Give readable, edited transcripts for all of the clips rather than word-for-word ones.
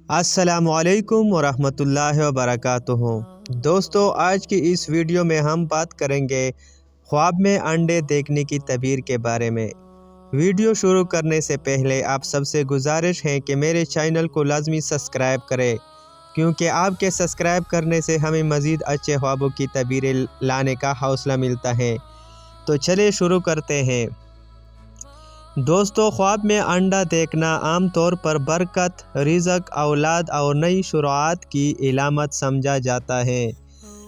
अस्सलामुअलैकुम वरहमतुल्लाहि वबरकातुहू। दोस्तों, आज की इस वीडियो में हम बात करेंगे ख्वाब में अंडे देखने की तबीर के बारे में। वीडियो शुरू करने से पहले आप सबसे गुजारिश है कि मेरे चैनल को लाजमी सब्सक्राइब करें, क्योंकि आपके सब्सक्राइब करने से हमें मज़ीद अच्छे ख्वाबों की तबीरें लाने का हौसला मिलता है। तो चलिए शुरू करते हैं। दोस्तों, ख्वाब में अंडा देखना आम तौर पर बरकत, रिज़्क, औलाद और नई शुरुआत की इलामत समझा जाता है।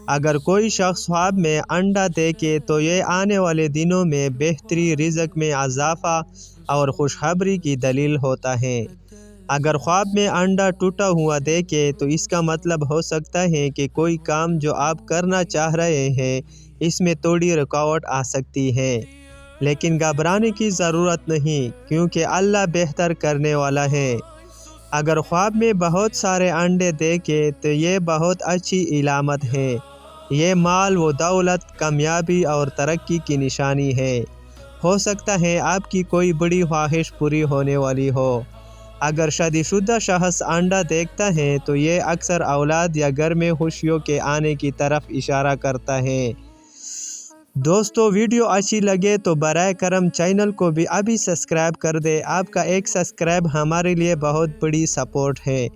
अगर कोई शख्स ख्वाब में अंडा देखे तो ये आने वाले दिनों में बेहतरी, रिज़्क में इजाफ़ा और खुशखबरी की दलील होता है। अगर ख्वाब में अंडा टूटा हुआ देखे तो इसका मतलब हो सकता है कि कोई काम जो आप करना चाह रहे हैं इसमें थोड़ी रुकावट आ सकती है, लेकिन घबराने की ज़रूरत नहीं, क्योंकि अल्लाह बेहतर करने वाला है। अगर ख्वाब में बहुत सारे अंडे देखे तो ये बहुत अच्छी इलामत है। ये माल व दौलत, कामयाबी और तरक्की की निशानी है। हो सकता है आपकी कोई बड़ी ख्वाहिश पूरी होने वाली हो। अगर शादीशुदा शख्स अंडा देखता है तो ये अक्सर औलाद या घर में खुशियों के आने की तरफ इशारा करता है। दोस्तों, वीडियो अच्छी लगे तो बराए करम चैनल को भी अभी सब्सक्राइब कर दे। आपका एक सब्सक्राइब हमारे लिए बहुत बड़ी सपोर्ट है।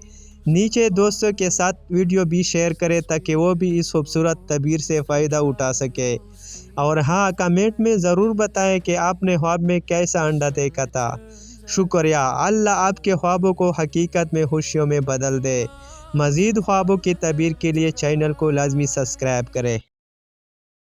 नीचे दोस्तों के साथ वीडियो भी शेयर करें ताकि वो भी इस खूबसूरत तबीर से फ़ायदा उठा सके। और हाँ, कमेंट में ज़रूर बताएं कि आपने ख्वाब में कैसा अंडा देखा था। शुक्रिया। अल्लाह आपके ख्वाबों को हकीकत में खुशियों में बदल दे। मज़ीद ख्वाबों की तबीर के लिए चैनल को लाजमी सब्सक्राइब करें।